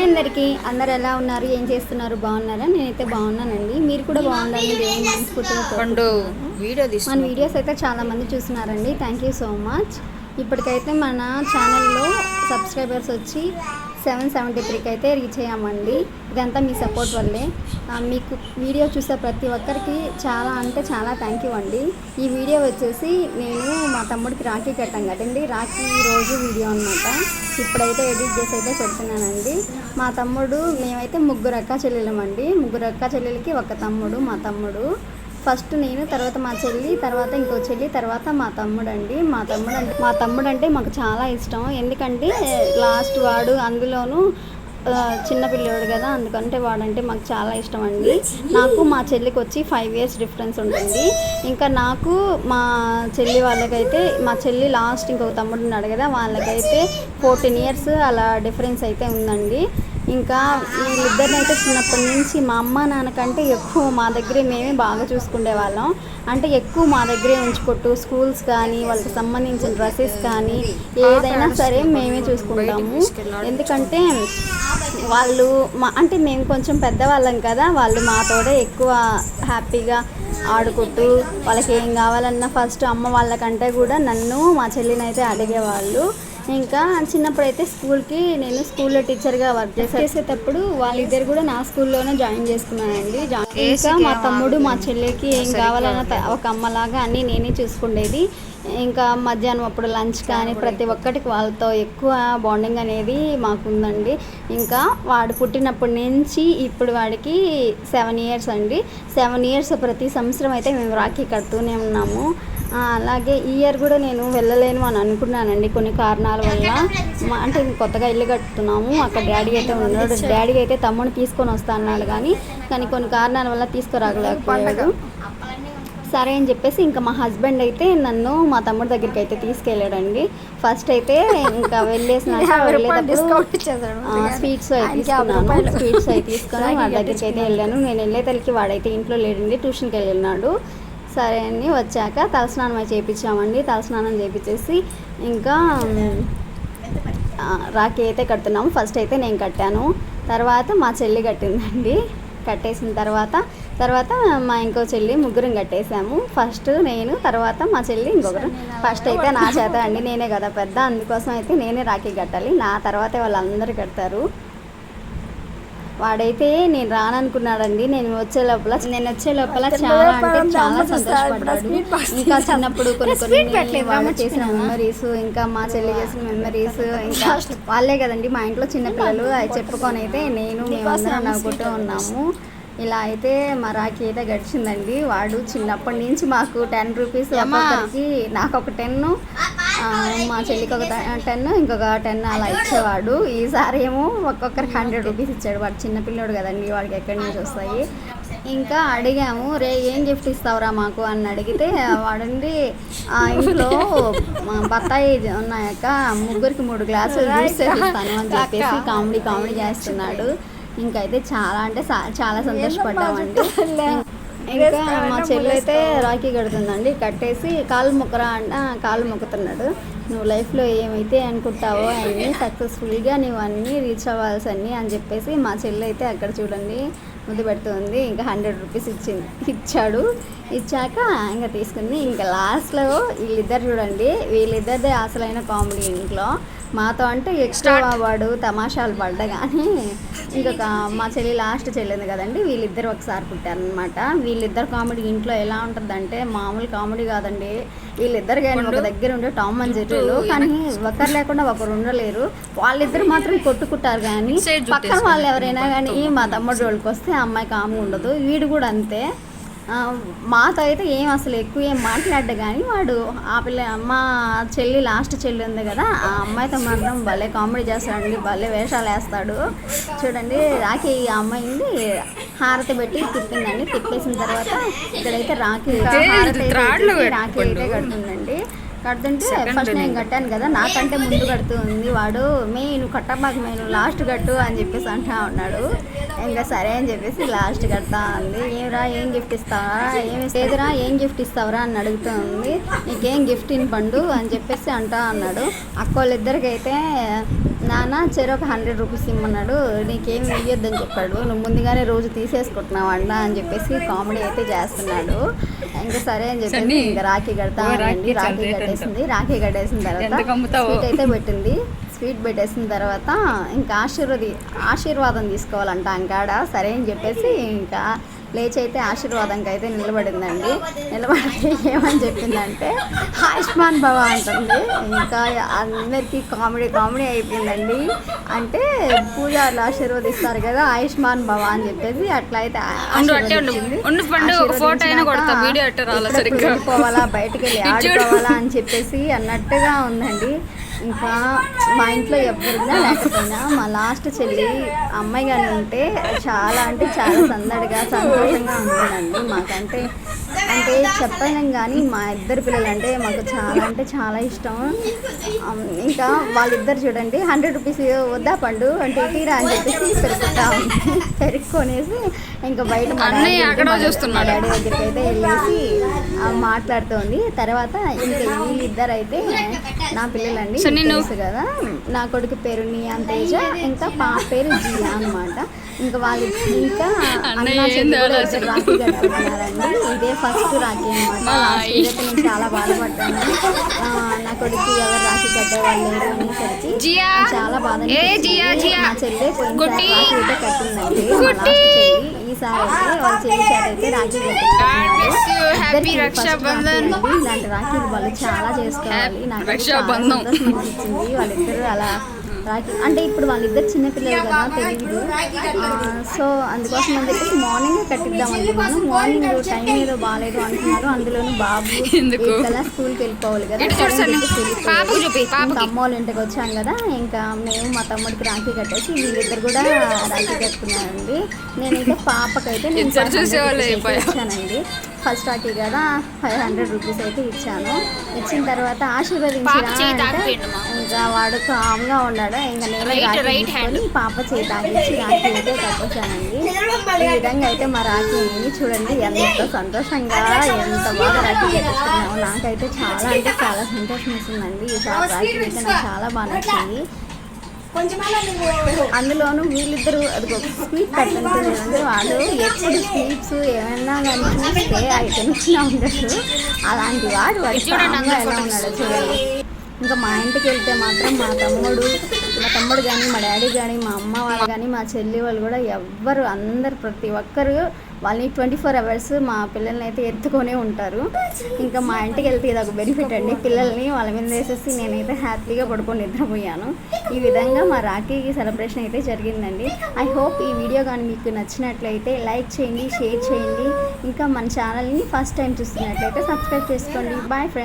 Hi అందరికీ, అందరు ఎలా ఉన్నారు, ఏం చేస్తున్నారు, బాగున్నారా? నేనైతే బాగున్నానండి. మీరు కూడా బాగుండాలని దేవుని మనస్ఫూర్తిగా కోరుకుంటున్నాను. మన వీడియోస్ అయితే చాలామంది చూస్తున్నారండి. Thank you so much. ఇప్పటికైతే మన ఛానల్లో సబ్స్క్రైబర్స్ వచ్చి 773కి అయితే రీచ్ అయ్యామండి. ఇదంతా మీ సపోర్ట్ వల్లే. మీకు వీడియో చూసే ప్రతి ఒక్కరికి చాలా అంటే చాలా థ్యాంక్ యూ అండి. ఈ వీడియో వచ్చేసి నేను మా తమ్ముడికి రాఖీ కట్టాం కదండి, రాఖీ రోజు వీడియో అనమాట. ఇప్పుడైతే ఎడిట్ చేసి అయితే పెడుతున్నానండి. మా తమ్ముడు, మేమైతే ముగ్గురు అక్క చెల్లెలమండి. ముగ్గురు అక్క చెల్లెలకి ఒక తమ్ముడు. మా తమ్ముడు ఫస్ట్ నేను, తర్వాత మా చెల్లి, తర్వాత ఇంకో చెల్లి, తర్వాత మా తమ్ముడు అండి. మా తమ్ముడు అంటే మాకు చాలా ఇష్టం. ఎందుకంటే లాస్ట్ వాడు, అందులోనూ చిన్న పిల్లోడు కదా, అందుకంటే వాడంటే మాకు చాలా ఇష్టం అండి. నాకు మా చెల్లికి వచ్చి 5 years డిఫరెన్స్ ఉంటుంది. ఇంకా నాకు మా చెల్లి వాళ్ళకైతే, మా చెల్లి లాస్ట్ ఇంకొక తమ్ముడు ఉన్నాడు కదా, వాళ్ళకైతే 14 years అలా డిఫరెన్స్ అయితే ఉందండి. ఇంకా వీళ్ళిద్దరిని అయితే చిన్నప్పటి నుంచి మా అమ్మ నాన్నకంటే ఎక్కువ మా దగ్గరే మేమే బాగా చూసుకునే వాళ్ళం. అంటే ఎక్కువ మా దగ్గరే ఉంచుకొట్టు, స్కూల్స్ కానీ, వాళ్ళకి సంబంధించిన డ్రెస్సెస్ కానీ ఏదైనా సరే మేమే చూసుకుంటాము. ఎందుకంటే వాళ్ళు అంటే మేము కొంచెం పెద్దవాళ్ళం కదా, వాళ్ళు మాతోడే ఎక్కువ హ్యాపీగా ఆడుకుంటూ, వాళ్ళకి ఏం కావాలన్నా ఫస్ట్ అమ్మ వాళ్ళకంటే కూడా నన్ను, మా చెల్లిని అయితే అడిగేవాళ్ళు. ఇంకా చిన్నప్పుడైతే నేను స్కూల్లో టీచర్గా వర్క్ చేసేటప్పుడు వాళ్ళిద్దరు కూడా నా స్కూల్లోనే జాయిన్ చేసుకున్నానండి. ఇంకా మా తమ్ముడు, మా చెల్లికి ఏం కావాలన్నా ఒక అమ్మలాగా అన్నీ నేనే చూసుకునేది. ఇంకా మధ్యాహ్నం అప్పుడు లంచ్ కానీ ప్రతి ఒక్కటికి వాళ్ళతో ఎక్కువ బాండింగ్ అనేది మాకుందండి. ఇంకా వాడు పుట్టినప్పటి నుంచి ఇప్పుడు వాడికి 7 years అండి. 7 years ప్రతి సంవత్సరం అయితే మేము రాఖీ కడుతూనే ఉన్నాము. అలాగే ఈ ఇయర్ కూడా నేను వెళ్ళలేను అని అనుకున్నానండి కొన్ని కారణాల వల్ల. అంటే కొత్తగా ఇల్లు కట్టుతున్నాము, అక్కడ డాడీ అయితే ఉన్నాడు. డాడీ అయితే తమ్ముడిని తీసుకొని వస్తా అన్నాడు, కానీ కొన్ని కారణాల వల్ల తీసుకురాగలేకపోయాడు. సరే అని చెప్పేసి ఇంకా మా హస్బెండ్ అయితే నన్ను మా తమ్ముడి దగ్గరికి అయితే తీసుకెళ్ళాడండి. ఫస్ట్ అయితే ఇంకా వెళ్ళేటప్పుడు స్వీట్స్ అయితే తీసుకొని వాడి దగ్గరికి అయితే వెళ్ళాను. నేను వెళ్ళేతలకి వాడైతే ఇంట్లో లేడండి, ట్యూషన్కి వెళ్ళినాడు. సరే అని వచ్చాక తలస్నానం అయితే చేయించామండి. తలస్నానం చేయించేసి ఇంకా రాఖీ అయితే కడుతున్నాము. ఫస్ట్ అయితే నేను కట్టాను, తర్వాత మా చెల్లి కట్టిందండి. కట్టేసిన తర్వాత మా ఇంకో చెల్లి, ముగ్గురం కట్టేసాము. ఫస్ట్ నేను, తర్వాత మా చెల్లి, ఇంకొకరు. ఫస్ట్ అయితే నా చేత అండి, నేనే కదా పెద్ద, అందుకోసం అయితే నేనే రాఖీ కట్టాలి. నా తర్వాతే వాళ్ళందరూ కడతారు. వాడైతే నేను రాననుకున్నాడండి. నేను వచ్చే లోపల చాలా అంటే చాలా సంతోషపడ్డాడు. ఇంకా చిన్నప్పుడు కొన్ని వాళ్ళు చేసిన మెమరీస్, ఇంకా మా చెల్లి చేసిన మెమరీస్, ఇంకా వాళ్ళే కదండి మా ఇంట్లో చిన్నపిల్లలు, అవి చెప్పుకొని అయితే మేమందరం నవ్వుకుంటూ ఉన్నాము. ఇలా అయితే మా రాఖీ అయితే గడిచిందండి. వాడు చిన్నప్పటి నుంచి మాకు 10 rupees ఒక్కొక్కరికి, నాకు ఒక 10, మా చెల్లికి ఒక 10, ఇంకొక 10 అలా ఇచ్చేవాడు. ఈసారి ఏమో ఒక్కొక్కరికి 100 rupees ఇచ్చాడు. వాడు చిన్నపిల్లడు కదండి, వాడికి ఎక్కడి నుంచి వస్తాయి. ఇంకా అడిగాము, ఏం గిఫ్ట్ ఇస్తావురా మాకు అని అడిగితే, వాడండి ఇంట్లో బత్తాయి ఉన్నాయక ముగ్గురికి 3 glasses జ్యూస్ చేస్తాను అని చెప్పేసి కామెడీ చేస్తున్నాడు. ఇంకైతే చాలా అంటే చాలా సంతోషపడ్డామండి. ఇంకా మా చెల్లి అయితే రాఖీ కడుతుందండి. కట్టేసి కాళ్ళు మొక్కుతున్నాడు. నువ్వు లైఫ్లో ఏమైతే అనుకుంటావో అన్నీ సక్సెస్ఫుల్గా నువ్వు అన్నీ రీచ్ అవ్వాల్సని అని చెప్పేసి మా చెల్లి అయితే అక్కడ చూడండి ముద్దు పెడుతుంది. ఇంకా 100 rupees ఇచ్చాడు. ఇచ్చాక ఇంకా తీసుకుంది. ఇంకా లాస్ట్లో వీళ్ళిద్దరు చూడండి, వీళ్ళిద్దరిదే అసలైన కామెడీ ఇంట్లో. మాతో అంటే ఎక్కువ వాడు తమాషాలు పడ్డా, కానీ ఇంకొక మా చెల్లి లాస్ట్ చెల్లింది కదండి, వీళ్ళిద్దరు ఒకసారి పుట్టారనమాట. వీళ్ళిద్దరు కామెడీ ఇంట్లో ఎలా ఉంటుందంటే మామూలు కామెడీ కాదండి. వీళ్ళిద్దరు కానీ ఒక దగ్గర ఉండే టామ్ అండ్ జెర్రీలు, కానీ ఒకరు లేకుండా ఒకరు ఉండలేరు. వాళ్ళిద్దరు మాత్రం కొట్టుకుంటారు, కానీ పక్కన వాళ్ళు ఎవరైనా కానీ మా తమ్ముడు రోడ్కి వస్తే అమ్మాయి కామ్గా ఉండదు. వీడు కూడా అంతే. మాతో అయితే అసలు ఎక్కువ ఏం మాట్లాడ్డా, కానీ వాడు మా చెల్లి లాస్ట్ చెల్లి ఉంది కదా, ఆ అమ్మాయితో మాత్రం భలే కామెడీ చేస్తాడండి, భలే వేషాలు వేస్తాడు. చూడండి రాఖీ ఆ అమ్మాయింది హారతి పెట్టి తిప్పిందండి. తిప్పేసిన తర్వాత ఇక్కడైతే రాఖీ అయితే కడుతుందండి. కడుతుంటే ఫస్ట్ నేను కట్టాను కదా, నాకంటే ముందు కడుతుంది. వాడు నువ్వు కట్టబాకు, నువ్వు లాస్ట్ కట్టు అని చెప్పేసి అంటా ఉన్నాడు. ఇంకా సరే అని చెప్పేసి లాస్ట్ కడతా ఉంది. ఏం గిఫ్ట్ ఇస్తావరా, ఏం గిఫ్ట్ ఇస్తావరా అని అడుగుతుంది. నీకేం గిఫ్ట్ ఇన్ పండు అని చెప్పేసి అంటా అన్నాడు. అక్కోళ్ళిద్దరికైతే నాన్న చెరొక 100 రూపీస్ ఇమ్మన్నాడు, నీకేం ఇయ్యొద్దని చెప్పాడు, నువ్వు ముందుగానే రోజు తీసేసుకుంటున్నావు అన్న అని చెప్పేసి కామెడీ అయితే చేస్తున్నాడు. ఇంకా సరే అని చెప్పేసి ఇంకా రాఖీ కడతానండి. రాఖీ కట్టేసింది. రాఖీ కట్టేసిన తర్వాత స్వీట్ అయితే పెట్టింది. స్వీట్ పెట్టేసిన తర్వాత ఇంకా ఆశీర్వాదం తీసుకోవాలంట అంకాడ. సరే అని చెప్పేసి ఇంకా లేచి అయితే ఆశీర్వాదంకి అయితే నిలబడిందండి. నిలబడితే ఏమని చెప్పిందంటే ఆయుష్మాన్ భవ అంటుంది. ఇంకా అందరికీ కామెడీ అయిపోయిందండి. అంటే పూజారులు ఆశీర్వదిస్తారు కదా, ఆయుష్మాన్ భవ అని చెప్పేసి అట్లా అయితే వెళ్ళిపోవాలా, బయటకు వెళ్ళి ఆడుకోవాలా అని చెప్పేసి అన్నట్టుగా ఉందండి. ఇంకా మా ఇంట్లో ఎవరినా లేకపోయినా మా లాస్ట్ చెల్లి అమ్మాయి కానీ ఉంటే చాలా అంటే చాలా సందడిగా సంతోషంగా ఉంటుందండి. మాకంటే అంటే చెప్పలేం కానీ మా ఇద్దరు పిల్లలు అంటే మాకు చాలా అంటే చాలా ఇష్టం. ఇంకా వాళ్ళిద్దరు చూడండి 100 రూపీస్ వద్దా పండు అంటే తీరా అని చెప్పేసి పెరుక్కొనేసి ఇంకా బయట మా డాడీ దగ్గరికి అయితే వెళ్ళేసి మాట్లాడుతోంది. తర్వాత ఇంకా వీళ్ళిద్దరు అయితే నా పిల్లలండి, తెలుసు కదా. నా కొడుకు పేరు నియాన్ తేజ, ఇంకా పాప పేరు జియా అనమాట. ఇంకా వాళ్ళు ఇంకా అన్నా చెల్లి రాఖీ కట్టుకుంటున్నారండి. ఇదే ఫస్ట్ రాఖీ అనమాట. లాస్ట్ ఇయర్ అయితే నేను చాలా బాధపడ్డాను. నా కొడుకు ఎవరు రాఖీ కట్టేవాళ్ళు లేరు అనేసరికి చాలా బాధ. నా చెల్లె పోయినసారి రాఖీ అయితే కట్టిందండి, మా లాస్ట్ చెల్లి. ఈసారి అయితే వాళ్ళ చెల్లి చేత అయితే రాఖీ కట్టించుకున్నారు. ఇలాంటి రాఖీలు వాళ్ళు చాలా చేసుకోవాలి. నాకు సంతోషం అనిపించింది. వాళ్ళిద్దరు అలా రాఖీ అంటే ఇప్పుడు వాళ్ళిద్దరు చిన్నపిల్లలు కదా, తెలియదు. సో అందుకోసం అని చెప్పేసి మార్నింగే కట్టిద్దాం అనుకున్నాను. మార్నింగ్ టైం ఏదో బాగాలేదు అంటున్నారు. అందులోనూ బాబు కదా స్కూల్కి వెళ్ళిపోవాలి కదా. ఇంకా అమ్మ వాళ్ళ ఇంటికి వచ్చాం కదా, ఇంకా మేము మా తమ్ముడికి రాఖీ కట్టేసి వీళ్ళిద్దరు కూడా రాఖీ కట్టుకున్నానండి. నేనైతే పాపకైతే నేను ఇచ్చానండి. ఫస్ట్ రాఖీ కదా 500 రూపీస్ అయితే ఇచ్చాను. ఇచ్చిన తర్వాత ఆశీర్వదించినా అంటే ఇంకా వాడు కామ్గా ఉన్నాడు. ఇంకా నేను రాఖీ తీసుకొని పాప చేతి తాగిచ్చి రాఖీ అయితే కట్టేశానండి. ఈ విధంగా అయితే మా రాఖీని చూడండి ఎంత సంతోషంగా ఎంత బాగా రాఖీ కట్టిస్తున్నాము. నాకైతే చాలా అంటే చాలా సంతోషం ఇస్తుందండి. ఈ రాఖీ అయితే నాకు చాలా బాగా నచ్చింది. అందులోనూ వీళ్ళిద్దరూ అది ఒక స్వీట్ కట్టుంటుంది. వాడు ఎప్పుడు స్వీట్స్ ఏమైనా కానీ చూస్తే అవి తినకుండా ఉండదు. అలాంటి వాడు స్ట్రాంగ్గా ఎలా ఉన్నాడో చూడండి. ఇంకా మా ఇంటికి వెళ్తే మాత్రం మా తమ్ముడు కానీ మా డాడీ కానీ మా అమ్మ వాళ్ళు కానీ మా చెల్లి వాళ్ళు కూడా ఎవ్వరు అందరు ప్రతి ఒక్కరు వాళ్ళని 24 hours మా పిల్లల్ని అయితే ఎత్తుకొనే ఉంటారు. ఇంకా మా ఇంటికి వెళ్తే ఇది ఒక బెనిఫిట్ అండి. పిల్లల్ని వాళ్ళ మీద వేసేసి నేనైతే హ్యాపీగా పడుకొని నిద్రపోయాను. ఈ విధంగా మా రాఖీ సెలబ్రేషన్ అయితే జరిగిందండి. ఐ హోప్ ఈ వీడియో కానీ మీకు నచ్చినట్లయితే లైక్ చేయండి, షేర్ చేయండి. ఇంకా మన ఛానల్ని ఫస్ట్ టైం చూస్తున్నట్లయితే సబ్స్క్రైబ్ చేసుకోండి. Bye friends.